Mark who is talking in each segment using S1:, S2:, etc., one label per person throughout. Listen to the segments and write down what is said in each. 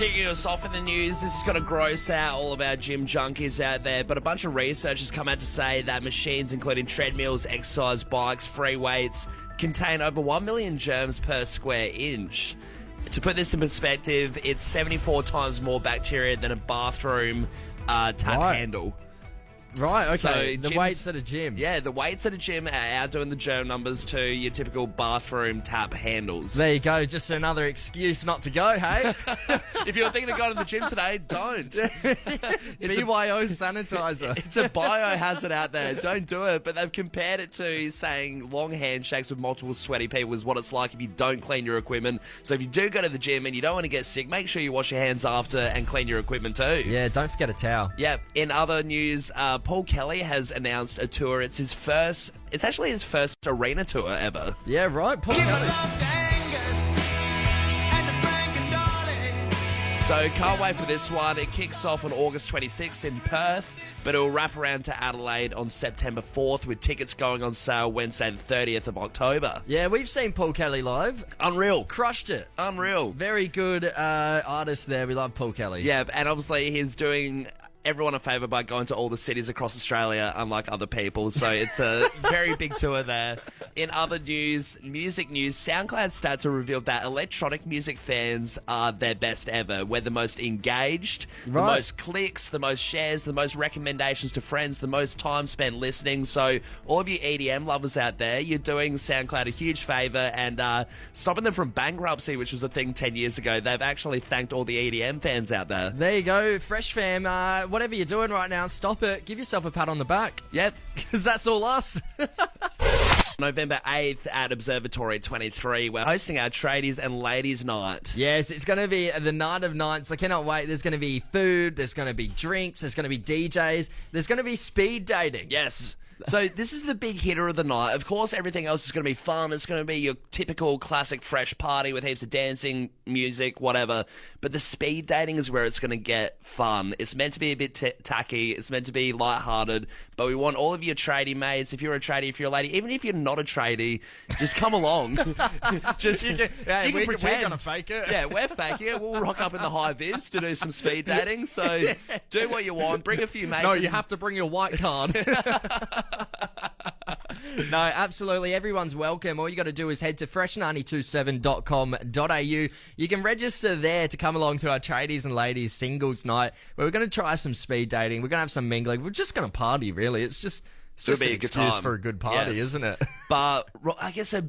S1: Kicking us off in the news, this is going to gross out all of our gym junkies out there, but a bunch of research has come out to say that machines, including treadmills, exercise bikes, free weights, contain over 1 million germs per square inch. To put this in perspective, it's 74 times more bacteria than a bathroom tap handle.
S2: Right, okay.
S1: So
S2: the
S1: gyms-
S2: weights at a gym.
S1: Yeah, the weights at a gym are outdoing the germ numbers to your typical bathroom tap handles.
S2: There you go. Just another excuse not to go, hey?
S1: If you're thinking of going to the gym today, don't. It's a
S2: BYO sanitizer.
S1: It's a biohazard out there. Don't do it. But they've compared it to saying long handshakes with multiple sweaty people is what it's like if you don't clean your equipment. So if you do go to the gym and you don't want to get sick, make sure you wash your hands after and clean your equipment too.
S2: Yeah, don't forget a towel.
S1: Yeah. In other news, Paul Kelly has announced a tour. It's actually his first arena tour ever.
S2: Yeah, right. Paul Kelly.
S1: So can't wait for this one. It kicks off on August 26th in Perth, but it'll wrap around to Adelaide on September 4th with tickets going on sale Wednesday the 30th of October.
S2: Yeah, we've seen Paul Kelly live.
S1: Unreal.
S2: Crushed it.
S1: Unreal.
S2: Very good artist there. We love Paul Kelly.
S1: Yeah, and obviously he's doing everyone a favour by going to all the cities across Australia, unlike other people. So it's a very big tour there. In other news, music news, SoundCloud stats have revealed that electronic music fans are their best ever. We're the most engaged, the most clicks, the most shares, the most recommendations to friends, the most time spent listening. So all of you EDM lovers out there, you're doing SoundCloud a huge favour and stopping them from bankruptcy, which was a thing 10 years ago. They've actually thanked all the EDM fans out there.
S2: There you go, Fresh Fam. Whatever you're doing right now, stop it. Give yourself a pat on the back.
S1: Yep.
S2: Because that's all us.
S1: November 8th at Observatory 23, we're hosting our Tradies and Ladies Night.
S2: Yes, it's going to be the night of nights. I cannot wait. There's going to be food, there's going to be drinks, there's going to be DJs, there's going to be speed dating.
S1: Yes. So this is the big hitter of the night. Of course, everything else is going to be fun. It's going to be your typical classic fresh party with heaps of dancing, music, whatever. But the speed dating is where it's going to get fun. It's meant to be a bit tacky. It's meant to be lighthearted. But we want all of your tradie mates. If you're a tradie, if you're a lady, even if you're not a tradie, just come along. Just you can pretend.
S2: We're going to fake it.
S1: Yeah, we're faking it. We'll rock up in the high vis to do some speed dating. So do what you want. Bring a few mates.
S2: No, you have to bring your white card. No, absolutely. Everyone's welcome. All you got to do is head to fresh927.com.au. You can register there to come along to our Tradies and Ladies Singles Night, where we're going to try some speed dating. We're going to have some mingling. We're just going to party, really. It's just
S1: be
S2: an
S1: a good
S2: excuse
S1: time
S2: for a good party,
S1: Yes.
S2: isn't it?
S1: But I guess a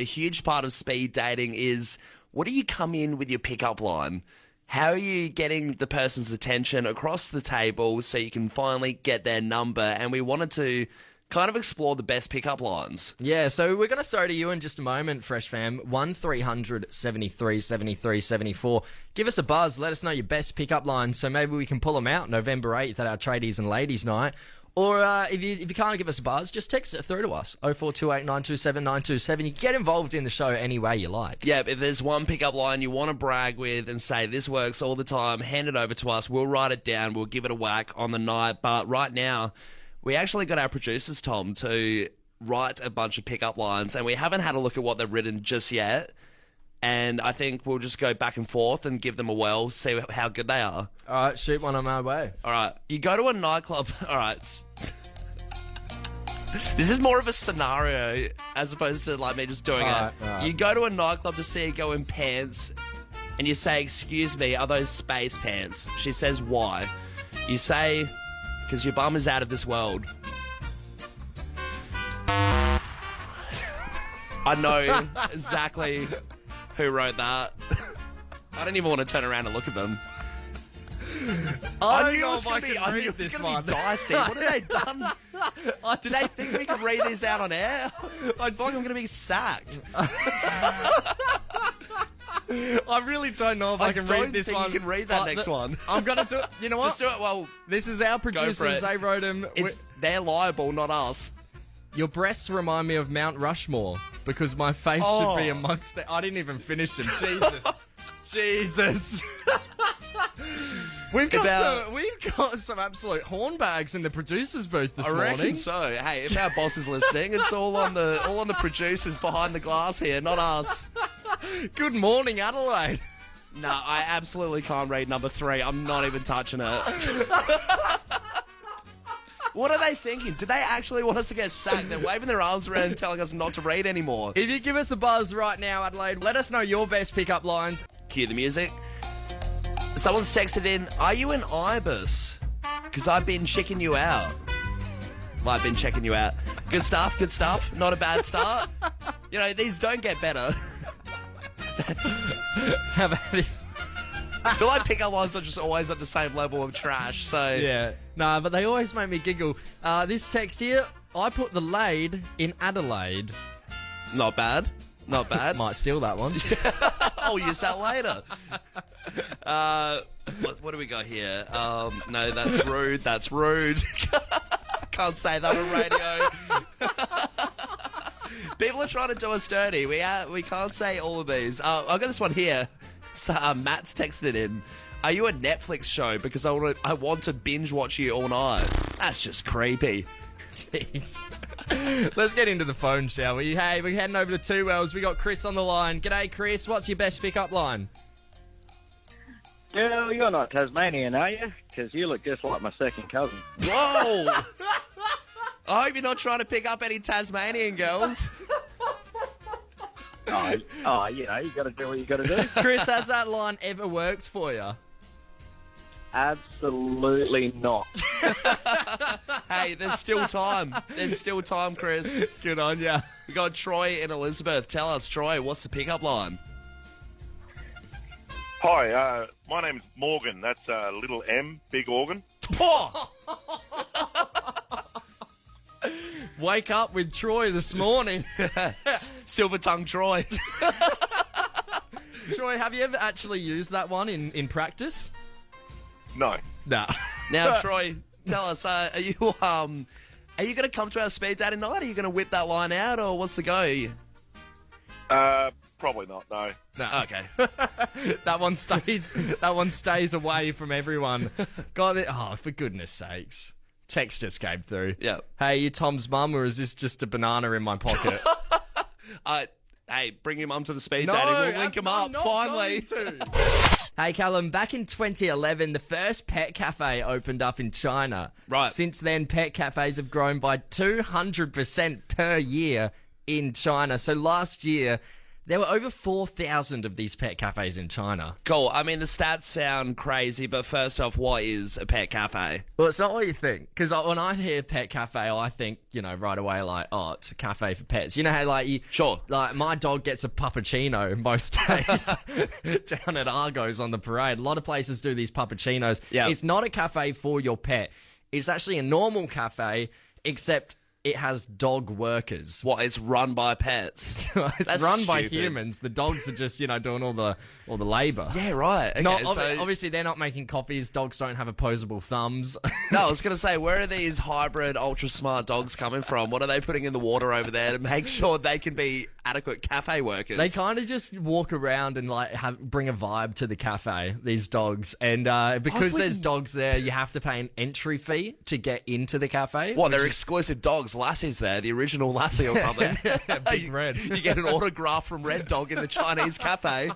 S1: huge part of speed dating is, what do you come in with your pickup line? How are you getting the person's attention across the table so you can finally get their number? And we wanted to kind of explore the best pickup lines.
S2: Yeah, so we're going to throw to you in just a moment, Fresh Fam. 1300 73 73 74. Give us a buzz. Let us know your best pickup lines so maybe we can pull them out November 8th at our Tradies and Ladies Night. Or if you can't give us a buzz, just text it through to us, 0428 927 927. You can get involved in the show any way you like.
S1: Yeah, if there's one pickup line you want to brag with and say this works all the time, hand it over to us. We'll write it down. We'll give it a whack on the night. But right now, we actually got our producers, Tom, to write a bunch of pickup lines, and we haven't had a look at what they've written just yet. And I think we'll just go back and forth and give them a whirl, see how good they are.
S2: All right, shoot one on my way.
S1: All right, you go to a nightclub. All right. This is more of a scenario as opposed to like me just doing it.
S2: All right.
S1: You go to a nightclub to see a girl in pants, and you say, "Excuse me, are those space pants?" She says, "Why?" You say, "Because your bum is out of this world." I know exactly who wrote that. I don't even want to turn around and look at them.
S2: I
S1: knew
S2: don't
S1: it
S2: know
S1: was
S2: if
S1: going
S2: I
S1: to be.
S2: can
S1: I knew
S2: read
S1: it was
S2: this
S1: going
S2: one.
S1: to be dicey. What have they done? Did they think we could read this out on air? I feel like I'm going to be sacked.
S2: I really don't know if I can read this
S1: think
S2: one.
S1: you can read that
S2: but
S1: next one.
S2: I'm going to do it. You know what?
S1: Just do it. Well,
S2: This is our producers. They wrote them.
S1: they're liable, not us.
S2: Your breasts remind me of Mount Rushmore because my face should be amongst the... I didn't even finish them. Jesus. Jesus. We've got some absolute hornbags in the producers' booth this
S1: I
S2: morning.
S1: reckon so. Hey, if our boss is listening, it's all on the producers behind the glass here, not us.
S2: Good morning, Adelaide.
S1: No, I absolutely can't read number 3. I'm not even touching it. What are they thinking? Do they actually want us to get sacked? They're waving their arms around and telling us not to read anymore.
S2: If you give us a buzz right now, Adelaide, let us know your best pickup lines.
S1: Cue the music. Someone's texted in, are you an ibis? Because I've been checking you out. Well, I've been checking you out. Good stuff, good stuff. Not a bad start. You know, these don't get better.
S2: How about it?
S1: I feel like pickup lines are just always at the same level of trash, so...
S2: Yeah. Nah, but they always make me giggle. This text here, I put the laid in Adelaide.
S1: Not bad. Not bad.
S2: Might steal that one.
S1: I'll use that later. What do we got here? No, that's rude. That's rude. Can't say that on radio. People are trying to do us dirty. We can't say all of these. I've got this one here. So, Matt's texted it in. Are you a Netflix show? Because I want to binge watch you all night. That's just creepy.
S2: Jeez. Let's get into the phone, shall we? Hey, we're heading over to Two Wells. We got Chris on the line. G'day, Chris. What's your best pickup line?
S3: Girl, you're not Tasmanian, are you? Because you look just like my second cousin.
S1: Whoa! I hope you're not trying to pick up any Tasmanian girls.
S3: Oh, you know, you got to do what you got to do.
S2: Chris, has that line ever worked for you?
S3: Absolutely not.
S1: Hey, there's still time. There's still time, Chris.
S2: Good on ya.
S1: We got Troy and Elizabeth. Tell us, Troy, what's the pickup line?
S4: Hi, my name's Morgan. That's little M, big organ.
S1: Oh!
S2: Wake up with Troy this morning.
S1: Silver tongue Troy.
S2: Troy, have you ever actually used that one in practice?
S4: No.
S2: Nah.
S1: Now, Troy, tell us, are you going to come to our speed dating night? Are you going to whip that line out, or what's the go?
S4: Probably not, no.
S2: Nah.
S1: Okay.
S2: That one stays away from everyone. God, oh, for goodness sakes. Text just came through.
S1: Yeah.
S2: Hey, you Tom's mum, or is this just a banana in my pocket?
S1: Hey, bring your mum to the speed dating. We'll link him up, finally.
S2: Hey, Callum, back in 2011, the first pet cafe opened up in China.
S1: Right.
S2: Since then, pet cafes have grown by 200% per year in China. So last year, there were over 4,000 of these pet cafes in China.
S1: Cool. I mean, the stats sound crazy, but first off, what is a pet cafe?
S2: Well, it's not what you think. Because when I hear pet cafe, I think, right away, like, oh, it's a cafe for pets. You know how,
S1: Sure.
S2: Like, my dog gets a puppuccino most days down at Argos on the parade. A lot of places do these puppuccinos.
S1: Yeah.
S2: It's not a cafe for your pet. It's actually a normal cafe, except it has dog workers.
S1: What, it's run by pets?
S2: It's
S1: That's
S2: run by
S1: stupid.
S2: humans. The dogs are just, doing all the labour.
S1: Yeah, right. Okay,
S2: Not,
S1: so...
S2: obviously, they're not making coffees. Dogs don't have opposable thumbs.
S1: No, I was going to say, where are these hybrid, ultra-smart dogs coming from? What are they putting in the water over there to make sure they can be adequate cafe workers?
S2: They kind of just walk around and bring a vibe to the cafe, these dogs. And because there's dogs there, you have to pay an entry fee to get into the cafe.
S1: What, they're exclusive dogs? Lassie's there, the original Lassie or something.
S2: Big Red.
S1: You get an autograph from Red Dog in the Chinese cafe.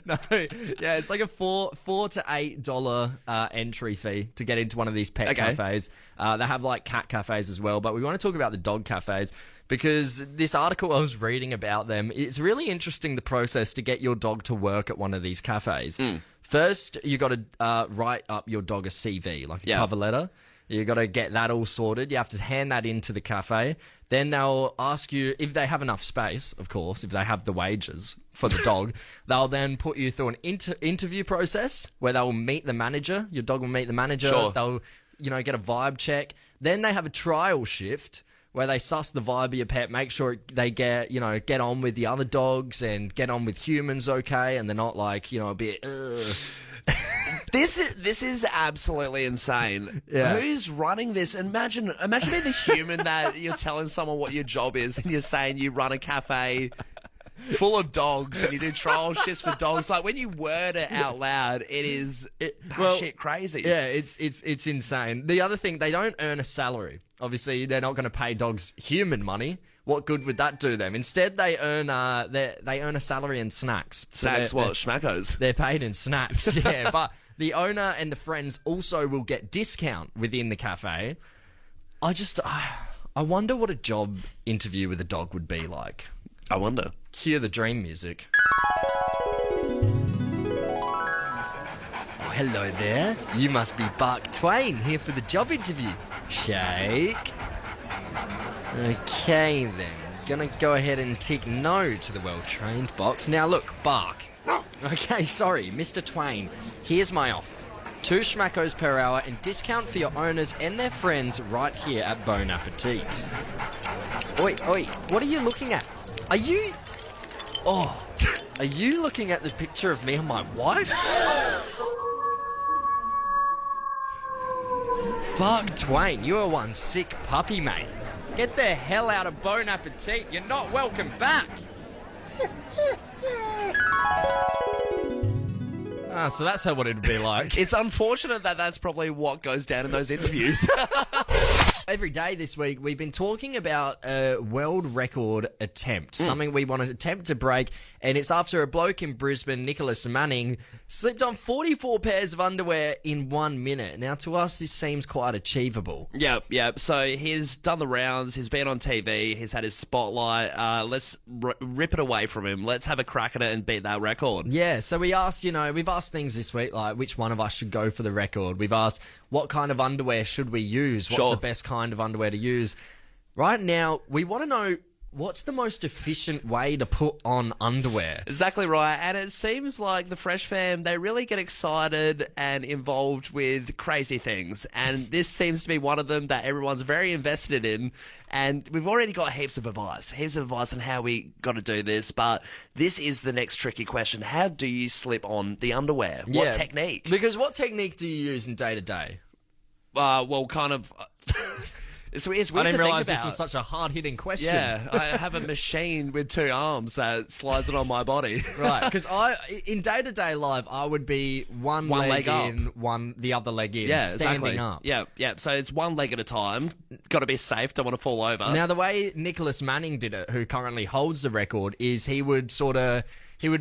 S2: No, yeah, it's like a $4 to $8 entry fee to get into one of these pet cafes. They have cat cafes as well, but we want to talk about the dog cafes because this article I was reading about them, it's really interesting the process to get your dog to work at one of these cafes. First, you got to write up your dog a CV, like a cover letter. You got to get that all sorted. You have to hand that into the cafe. Then they'll ask you if they have enough space, of course, if they have the wages for the dog. They'll then put you through an interview process where they'll meet the manager. Your dog will meet the manager.
S1: Sure.
S2: They'll, get a vibe check. Then they have a trial shift where they suss the vibe of your pet, make sure they get on with the other dogs and get on with humans okay, and they're not a bit, ugh.
S1: This is absolutely insane.
S2: Yeah.
S1: Who's running this? Imagine being the human that you're telling someone what your job is and you're saying you run a cafe full of dogs and you do trial shifts for dogs. Like, when you word it out loud, it is shit crazy.
S2: Yeah, it's insane. The other thing, they don't earn a salary. Obviously, they're not going to pay dogs human money. what good would that do them? Instead, they earn a salary in snacks. So
S1: Snacks, what? Schmackos?
S2: they're paid in snacks, yeah. But the owner and the friends also will get discount within the cafe. I wonder what a job interview with a dog would be like.
S1: I wonder.
S2: Cue the dream music. Oh, hello there. You must be Bark Twain here for the job interview. Shake. Okay then. Gonna go ahead and tick no to the well-trained box. Now look, Bark. Okay, sorry, Mr. Twain. Here's my offer. 2 schmackos per hour and discount for your owners and their friends right here at Bon Appetit. Oi, what are you looking at? Are you looking at the picture of me and my wife? Bark Twain, you are one sick puppy, mate. Get the hell out of Bon Appetit. You're not welcome back. So that's how what it'd be like.
S1: It's unfortunate that that's probably what goes down in those interviews.
S2: Every day this week, we've been talking about a world record attempt, something we want to attempt to break, and it's after a bloke in Brisbane, Nicholas Manning, slipped on 44 pairs of underwear in 1 minute. Now, to us, this seems quite achievable.
S1: Yep. So he's done the rounds. He's been on TV. He's had his spotlight. Let's rip it away from him. Let's have a crack at it and beat that record.
S2: Yeah, so we've asked things this week, like which one of us should go for the record. We've asked what kind of underwear should we use? What's the best kind of underwear to use? Right now, we want to know what's the most efficient way to put on underwear.
S1: Exactly right. And it seems like the Fresh Fam, they really get excited and involved with crazy things. And this seems to be one of them that everyone's very invested in. And we've already got heaps of advice on how we got to do this. But this is the next tricky question. How do you slip on the underwear?
S2: Yeah,
S1: What technique?
S2: Because what technique do you use in day-to-day?
S1: Well, kind of... It's weird
S2: I didn't
S1: to
S2: realise
S1: think
S2: this was
S1: about.
S2: such a hard-hitting question.
S1: Yeah, I have a machine with 2 arms that slides it on my body.
S2: Right, because in day-to-day life, I would be one leg
S1: up.
S2: in, the other leg in,
S1: Yeah,
S2: standing
S1: exactly.
S2: up.
S1: Yeah. So it's 1 leg at a time. Got to be safe. Don't want to fall over.
S2: Now, the way Nicholas Manning did it, who currently holds the record, is he would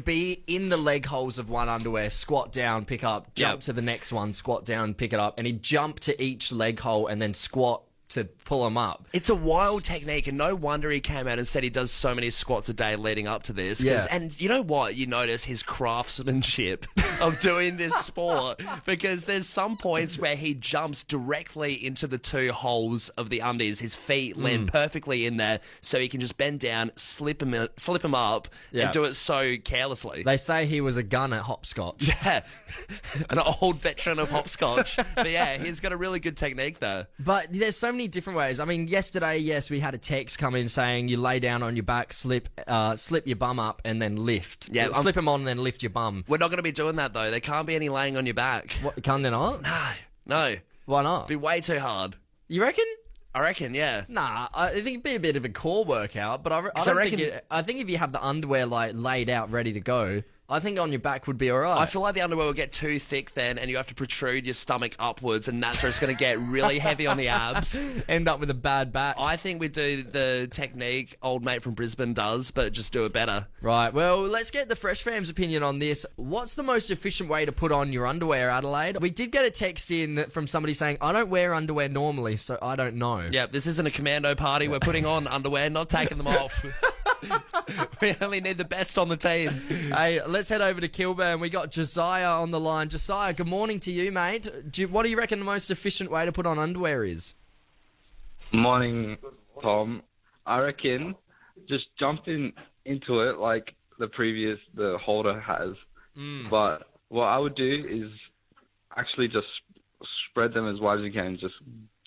S2: be in the leg holes of one underwear, squat down, pick up, jump to the next one, squat down, pick it up, and he'd jump to each leg hole and then squat to pull them up.
S1: It's a wild technique, and no wonder he came out and said he does so many squats a day leading up to this.
S2: Yeah.
S1: And you know what? You notice his craftsmanship of doing this sport, because there's some points where he jumps directly into the 2 holes of the undies. His feet land perfectly in there, so he can just bend down, slip him up, and do it so carelessly.
S2: They say he was a gun at hopscotch.
S1: Yeah, an old veteran of hopscotch. But yeah, he's got a really good technique there.
S2: But there's so many different ways. I mean, yesterday, yes, we had a text come in saying you lay down on your back, slip your bum up, and then lift.
S1: Yeah,
S2: slip them on and then lift your bum.
S1: We're not going to be doing that, though. There can't be any laying on your back.
S2: What, can't they not?
S1: No.
S2: Why not?
S1: It'd be way too hard.
S2: You reckon?
S1: I reckon, yeah.
S2: Nah, I think it'd be a bit of a core workout, but I think if you have the underwear like laid out, ready to go, I think on your back would be all right.
S1: I feel like the underwear will get too thick then, and you have to protrude your stomach upwards, and that's where it's going to get really heavy on the abs.
S2: End up with a bad back.
S1: I think we do the technique old mate from Brisbane does, but just do it better.
S2: Right, well, let's get the Fresh Fam's opinion on this. What's the most efficient way to put on your underwear, Adelaide? We did get a text in from somebody saying, I don't wear underwear normally, so I don't know.
S1: Yeah, this isn't a commando party. We're putting on underwear, not taking them off. We only need the best on the team.
S2: Hey, let's head over to Kilburn. We got Josiah on the line. Josiah, good morning to you, mate. What do you reckon the most efficient way to put on underwear is?
S5: Morning, Tom. I reckon just jump into it like the holder has. But what I would do is actually just spread them as wide as you can and just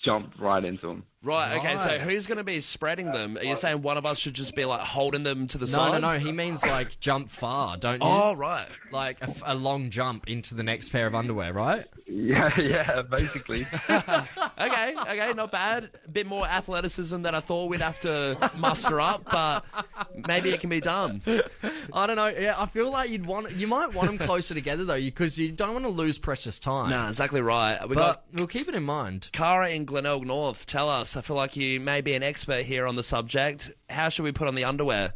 S5: jump right into them.
S1: Right, okay, so who's going to be spreading them? Are you saying one of us should just be like holding them to the side?
S2: No, he means like jump far, don't you?
S1: Oh, right.
S2: Like a long jump into the next pair of underwear, right?
S5: Yeah, basically.
S1: Okay, not bad. A bit more athleticism than I thought we'd have to muster up, but maybe it can be done.
S2: I don't know. Yeah, I feel like you might want them closer together though, because you don't want to lose precious time.
S1: No, exactly right.
S2: But we'll keep it in mind.
S1: Cara in Glenelg North. Tell us. I feel like you may be an expert here on the subject. How should we put on the underwear?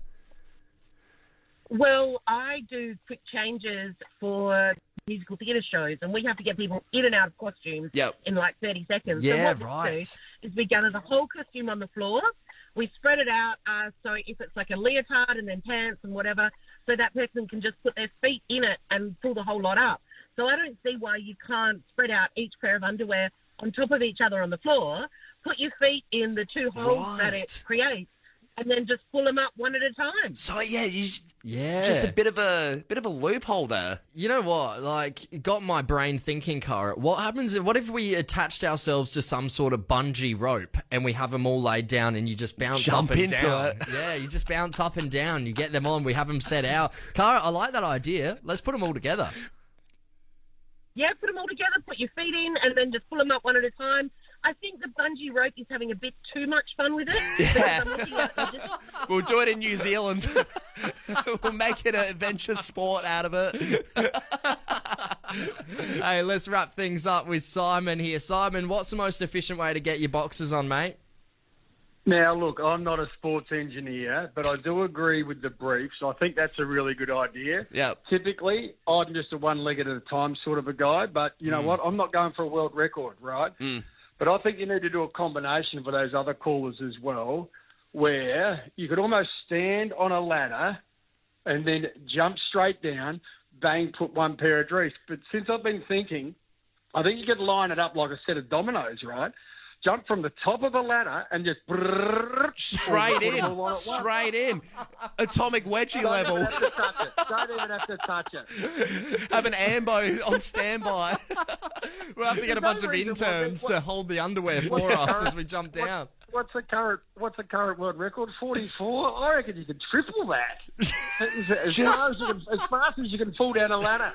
S6: Well, I do quick changes for musical theatre shows, and we have to get people in and out of costumes in like 30 seconds.
S2: Yeah,
S6: so what
S2: right.
S6: we do is we gather the whole costume on the floor. We spread it out, so if it's like a leotard and then pants and whatever, so that person can just put their feet in it and pull the whole lot up. So I don't see why you can't spread out each pair of underwear on top of each other on the floor, put your feet in the two holes that it creates, and then just pull them up one at a time.
S1: So yeah,
S2: Yeah.
S1: just a bit of a loophole there.
S2: You know what? Like, it got my brain thinking, Cara. What if we attached ourselves to some sort of bungee rope and we have them all laid down and you just bounce
S1: Jump
S2: up and
S1: into
S2: down?
S1: it.
S2: Yeah, you just bounce up and down. You get them on. We have them set out. Cara, I like that idea. Let's put them all together.
S6: Yeah, put them all together, put your feet in, and then just pull them up one at a time. I think the bungee rope is having a bit too much fun with it.
S1: Yeah.
S6: I'm looking at
S1: We'll do it in New Zealand. We'll make it an adventure sport out of it.
S2: Hey, let's wrap things up with Simon here. Simon, what's the most efficient way to get your boxes on, mate?
S7: Now, look, I'm not a sports engineer, but I do agree with the briefs. I think that's a really good idea.
S1: Yep.
S7: Typically, I'm just a one leg at a time sort of a guy, but you know what? I'm not going for a world record, right? But I think you need to do a combination for those other callers as well, where you could almost stand on a ladder and then jump straight down, bang, put one pair of briefs. But since I've been thinking, I think you could line it up like a set of dominoes, right? Jump from the top of the ladder and just
S1: Straight in. Atomic wedgie level.
S7: Don't even have to touch it.
S1: Have an ambo on standby.
S2: We'll have to get a bunch of interns to hold the underwear for us as we jump down.
S7: What's the current world record? 44. I reckon you can triple that. As fast as you can fall down a ladder.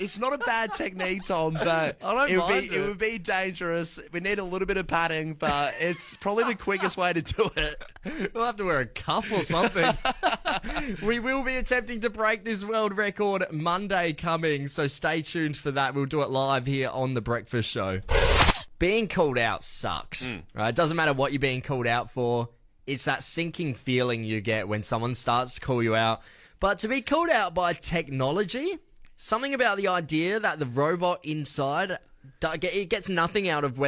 S1: It's not a bad technique, Tom, but it would be dangerous. We need a little bit of padding, but it's probably the quickest way to do it.
S2: We'll have to wear a cuff or something. We will be attempting to break this world record Monday coming, so stay tuned for that. We'll do it live here on The Breakfast Show. Being called out sucks, right? It doesn't matter what you're being called out for. It's that sinking feeling you get when someone starts to call you out. But to be called out by technology, something about the idea that the robot inside, it gets nothing out of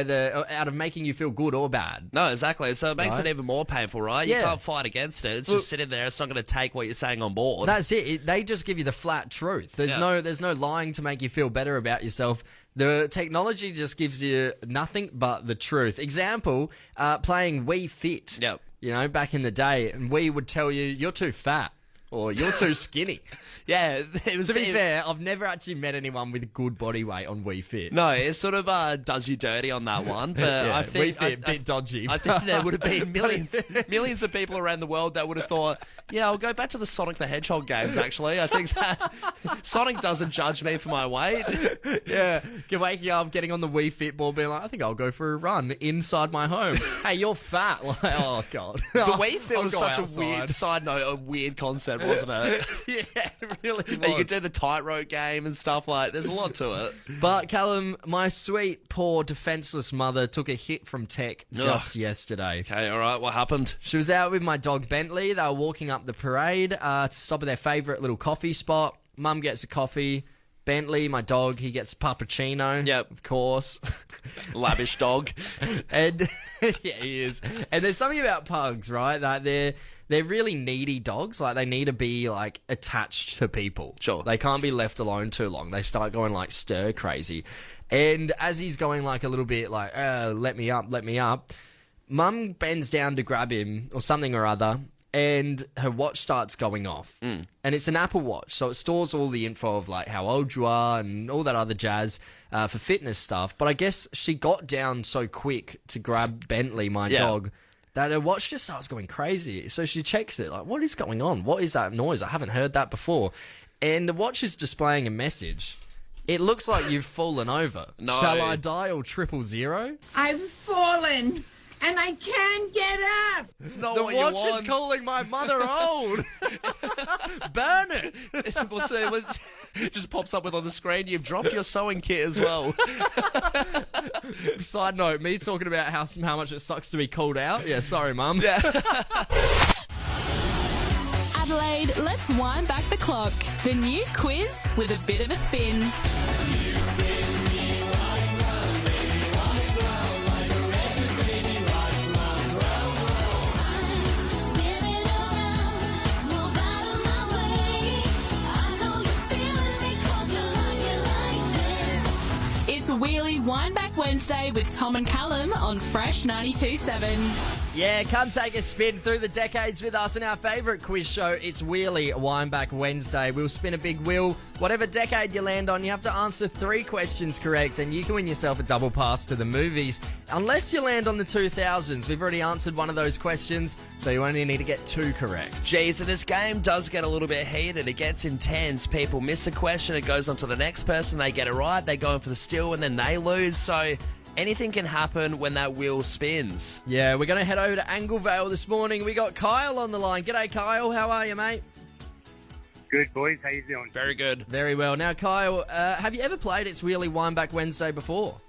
S2: making you feel good or bad.
S1: No, exactly. So it makes it even more painful, right? You
S2: Yeah.
S1: can't fight against it. It's just sitting there. It's not going to take what you're saying on board.
S2: That's it. They just give you the flat truth. There's no lying to make you feel better about yourself. The technology just gives you nothing but the truth. Example, playing Wii Fit.
S1: Yep.
S2: You know, back in the day, and we would tell you, you're too fat. Or you're too skinny.
S1: Yeah, it was.
S2: To be fair, I've never actually met anyone with good body weight on Wii Fit.
S1: No, it sort of does you dirty on that one. But I think
S2: Wii Fit, a bit dodgy.
S1: I think there would have been millions of people around the world that would have thought, yeah, I'll go back to the Sonic the Hedgehog games, actually. I think that Sonic doesn't judge me for my weight.
S2: Yeah. You're waking up, getting on the Wii Fit ball, being like, I think I'll go for a run inside my home. Hey, you're fat. Like, oh, God.
S1: The Wii Fit
S2: I'll
S1: was
S2: go
S1: such
S2: outside.
S1: a weird, side note, a weird concept, wasn't it?
S2: Yeah, it really was.
S1: That you could do the tightrope game and stuff like. There's a lot to it.
S2: But Callum, my sweet, poor, defenseless mother took a hit from tech just yesterday.
S1: Okay, all right. What happened?
S2: She was out with my dog Bentley. They were walking up the parade to stop at their favourite little coffee spot. Mum gets a coffee. Bentley, my dog, he gets puppuccino.
S1: Yep.
S2: Of course.
S1: Lavish dog.
S2: And yeah, he is. And there's something about pugs, right? That they're really needy dogs. Like, they need to be, like, attached to people.
S1: Sure.
S2: They can't be left alone too long. They start going, like, stir crazy. And as he's going, like, a little bit, like, let me up, Mum bends down to grab him or something or other, and her watch starts going off. And it's an Apple Watch, so it stores all the info of, like, how old you are and all that other jazz for fitness stuff. But I guess she got down so quick to grab Bentley, my dog, that her watch just starts going crazy. So she checks it, like, what is going on? What is that noise? I haven't heard that before. And the watch is displaying a message. It looks like you've fallen over.
S1: No.
S2: Shall I dial 000?
S8: I've fallen and I can't get up.
S1: It's not
S2: The
S1: what you
S2: watch
S1: want.
S2: is calling my mother old. Burn it.
S1: It just pops up with on the screen. You've dropped your sewing kit as well.
S2: Side note, me talking about how much it sucks to be called out. Yeah, sorry, Mum.
S9: Adelaide, let's wind back the clock. The new quiz with a bit of a spin. It's Wheelie Wind Back Wednesday with Tom and Callum on Fresh 92.7.
S2: Yeah, come take a spin through the decades with us in our favourite quiz show. It's Wheelie Wineback Wednesday. We'll spin a big wheel. Whatever decade you land on, you have to answer 3 questions correct, and you can win yourself a double pass to the movies. Unless you land on the 2000s. We've already answered one of those questions, so you only need to get 2 correct.
S1: Geez, and this game does get a little bit heated. It gets intense. People miss a question. It goes on to the next person. They get it right. They go in for the steal, and then they lose. So anything can happen when that wheel spins.
S2: Yeah, we're going to head over to Anglevale this morning. We got Kyle on the line. G'day, Kyle. How are you, mate?
S10: Good, boys. How you doing?
S1: Very good.
S2: Very well. Now, Kyle, have you ever played It's Wheelie Wineback Wednesday before?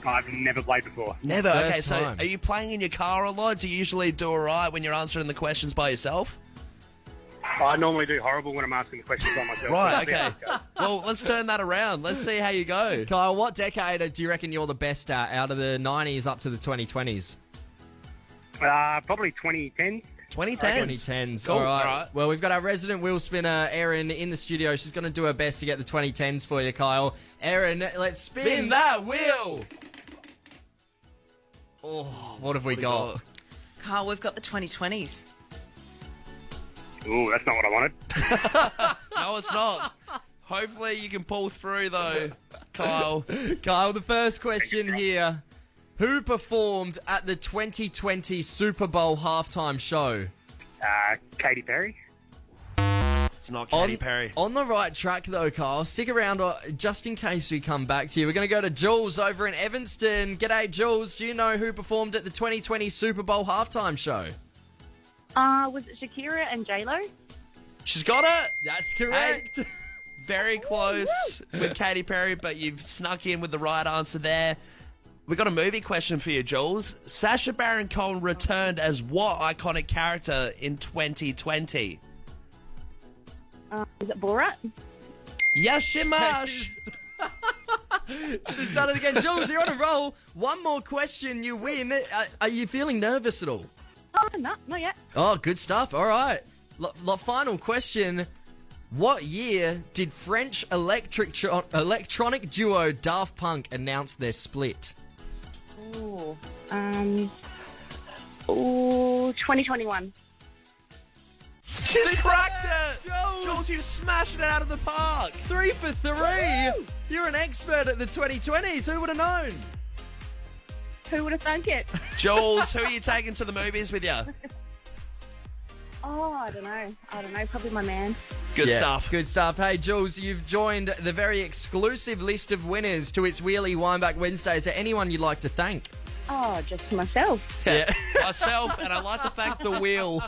S10: I've never played before.
S1: Never?
S2: First
S1: Okay, so
S2: time.
S1: are you playing in your car a lot? Do you usually do all right when you're answering the questions by yourself?
S10: I normally do horrible when I'm asking the questions on myself.
S1: Right, okay. Well, let's turn that around. Let's see how you go.
S2: Kyle, what decade do you reckon you're the best at out of the 90s up to the 2020s?
S10: Probably 2010.
S1: 2010s.
S2: 2010s.
S1: Cool.
S2: All right.
S1: All right.
S2: Well, we've got our resident wheel spinner, Erin, in the studio. She's going to do her best to get the 2010s for you, Kyle. Erin, let's spin,
S1: Spin that wheel.
S2: Oh, what have we got?
S11: Carl, we've got the 2020s.
S10: Ooh, that's not what I wanted.
S1: No, it's not. Hopefully you can pull through, though, Kyle.
S2: Kyle, the first question here. Who performed at the 2020 Super Bowl halftime show?
S10: Katy Perry.
S1: It's not Katy Perry.
S2: On the right track, though, Kyle. Stick around just in case we come back to you. We're going to go to Jules over in Evanston. G'day, Jules. Do you know who performed at the 2020 Super Bowl halftime show?
S12: Was it Shakira and J-Lo?
S1: She's got it.
S2: That's correct.
S1: Hey, very close with Katy Perry, but you've snuck in with the right answer there. We've got a movie question for you, Jules. Sacha Baron Cohen returned as what iconic character in 2020?
S12: Is it Borat?
S1: Yashimash.
S2: She's done it again. Jules, you're on a roll. One more question, you win. Are you feeling nervous at all?
S12: Oh, no, not yet.
S2: Oh, good stuff. All right. Final question. What year did French electronic duo Daft Punk announce their split?
S12: Ooh, 2021.
S1: She's cracked it! Jules, you've smashed it out of the park!
S2: 3 for 3! Woo! You're an expert at the 2020s. Who would have known?
S12: Who would have thunk it?
S1: Jules, who are you taking to the movies with you?
S12: Oh, I don't know. Probably my man.
S1: Good stuff.
S2: Good stuff. Hey, Jules, you've joined the very exclusive list of winners to It's Wheelie Wineback Wednesday. Is there anyone you'd like to thank?
S12: Oh, just myself.
S2: Yeah.
S1: Myself, and I'd like to thank the wheel.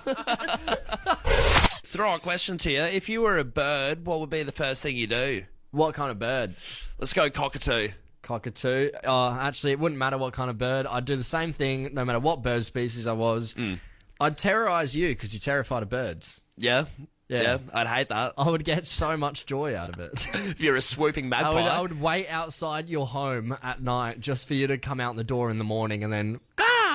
S1: Throw a question to you. If you were a bird, what would be the first thing you do?
S2: What kind of bird?
S1: Let's go cockatoo.
S2: Cockatoo. Actually, it wouldn't matter what kind of bird. I'd do the same thing no matter what bird species I was. I'd terrorise you because you're terrified of birds.
S1: Yeah?
S2: Yeah.
S1: Yeah, I'd hate that.
S2: I would get so much joy out of it.
S1: If you're a swooping magpie.
S2: I would wait outside your home at night just for you to come out the door in the morning and then...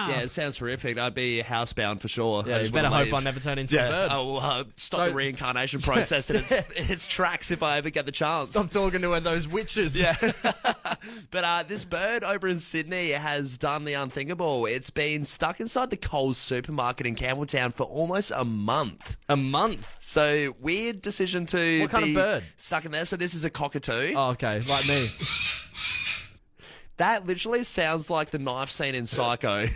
S1: Yeah, it sounds horrific. I'd be housebound for sure.
S2: Yeah,
S1: I
S2: you
S1: just
S2: better
S1: wouldn't
S2: hope
S1: leave.
S2: I never turn into a bird.
S1: I will stop the reincarnation process in its tracks if I ever get the chance.
S2: Stop talking to those witches.
S1: Yeah. But this bird over in Sydney has done the unthinkable. It's been stuck inside the Coles supermarket in Campbelltown for almost a month.
S2: A month?
S1: So, weird decision to
S2: What kind of
S1: be
S2: bird?
S1: stuck in there. So, this is a cockatoo.
S2: Oh, okay, like me.
S1: That literally sounds like the knife scene in Psycho.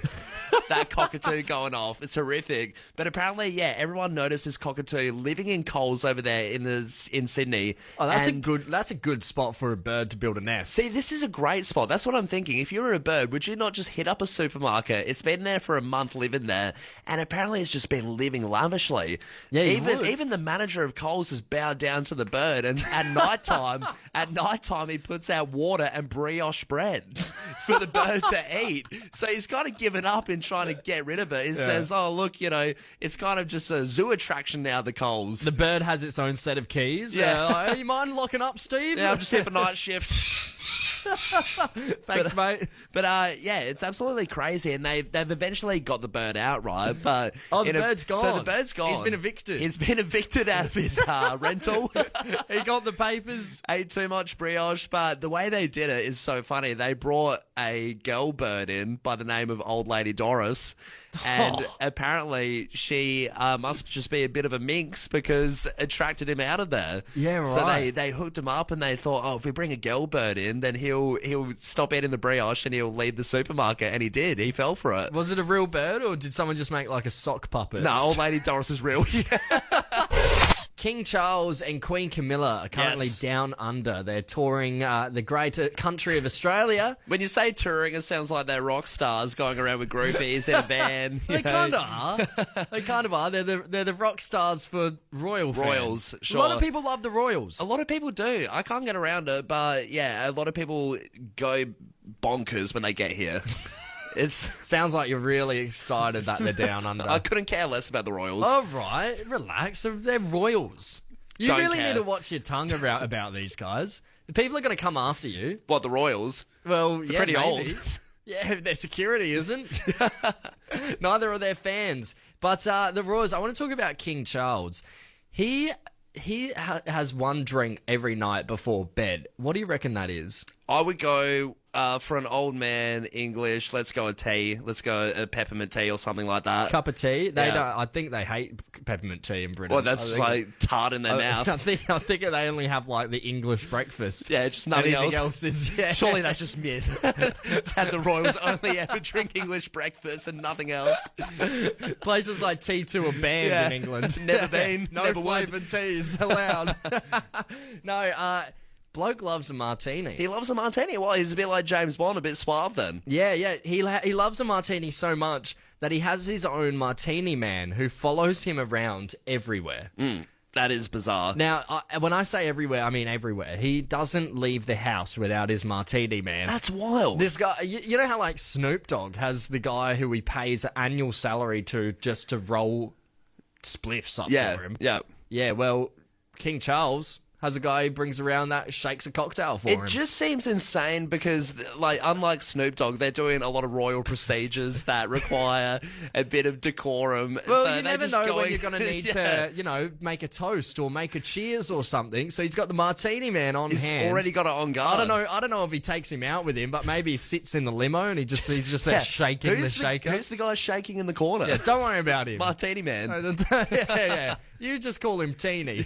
S1: that cockatoo going off. It's horrific. But apparently, yeah, everyone noticed this cockatoo living in Coles over there in Sydney.
S2: Oh, that's a good spot for a bird to build a nest.
S1: See, this is a great spot. That's what I'm thinking. If you were a bird, would you not just hit up a supermarket? It's been there for a month living there, and apparently it's just been living lavishly.
S2: Yeah,
S1: even the manager of Coles has bowed down to the bird, and at nighttime, he puts out water and brioche bread for the bird to eat. So he's kind of given up in trying to get rid of it. He says, "Oh, look, it's kind of just a zoo attraction now, the Coles."
S2: The bird has its own set of keys.
S1: Yeah.
S2: Like, you mind locking up, Steve?
S1: Yeah, I'm just here for night shift.
S2: Thanks, mate.
S1: But yeah, it's absolutely crazy, and they've eventually got the bird out, right? But
S2: the bird's gone.
S1: So the bird's gone.
S2: He's been evicted.
S1: He's been evicted out of his rental.
S2: He got the papers.
S1: Ate too much brioche, but the way they did it is so funny. They brought a girl bird in by the name of Old Lady Doris. And apparently she must just be a bit of a minx because attracted him out of there.
S2: Yeah, right.
S1: So they hooked him up and they thought, oh, if we bring a girl bird in, then he'll stop eating the brioche and he'll leave the supermarket. And he did. He fell for it.
S2: Was it a real bird or did someone just make like a sock puppet?
S1: No, Old Lady Doris is real.
S2: King Charles and Queen Camilla are currently down under. They're touring the greater country of Australia.
S1: When you say touring, it sounds like they're rock stars going around with groupies in a van.
S2: They kind of are. They kind of are. They're the rock stars for Royals,
S1: sure.
S2: A lot of people love the Royals.
S1: A lot of people do. I can't get around it, but yeah, a lot of people go bonkers when they get here.
S2: Sounds like you're really excited that they're down under.
S1: I couldn't care less about the Royals.
S2: All right, relax. They're Royals. You
S1: Don't
S2: really
S1: care.
S2: need to watch your tongue about these guys. The people are going to come after you.
S1: What, the Royals?
S2: Well,
S1: They're
S2: yeah,
S1: pretty
S2: maybe.
S1: old.
S2: Yeah, their security isn't. Neither are their fans. But the Royals, I want to talk about King Charles. He has one drink every night before bed. What do you reckon that is?
S1: I would go for an old man English. Let's go a tea. Let's go a peppermint tea or something like that.
S2: Cup of tea. They
S1: Yeah.
S2: don't. I think they hate peppermint tea in Britain.
S1: Well, that's
S2: I
S1: just
S2: think-
S1: like tart in their mouth.
S2: I think they only have like the English breakfast.
S1: Yeah, just nothing
S2: Anything
S1: else.
S2: is
S1: Surely that's just myth. That the Royals only ever drink English breakfast and nothing else.
S2: Places like T2 are banned
S1: Yeah.
S2: in England.
S1: Never been,
S2: No
S1: never would.
S2: flavoured teas allowed. No, bloke loves a martini.
S1: He loves a martini. Well, he's a bit like James Bond, a bit suave then.
S2: Yeah. He loves a martini so much that he has his own martini man who follows him around everywhere.
S1: That is bizarre.
S2: Now, when I say everywhere, I mean everywhere. He doesn't leave the house without his martini man.
S1: That's wild.
S2: This guy, you know how like Snoop Dogg has the guy who he pays an annual salary to just to roll spliffs up
S1: Yeah,
S2: for him.
S1: yeah.
S2: Yeah, well, King Charles has a guy who brings around that shakes a cocktail for him.
S1: It just seems insane because, like, unlike Snoop Dogg, they're doing a lot of royal procedures that require a bit of decorum.
S2: Well,
S1: so
S2: you
S1: they're
S2: never
S1: just
S2: know when you're going to need
S1: Yeah.
S2: to, make a toast or make a cheers or something. So he's got the martini man on
S1: He's
S2: hand.
S1: already got it on guard.
S2: I don't know if he takes him out with him, but maybe he sits in the limo and he's just there shaking the
S1: Who's
S2: shaker.
S1: Who's the guy shaking in the corner?
S2: Yeah, don't worry about him.
S1: Martini man.
S2: yeah. You just call him Teeny.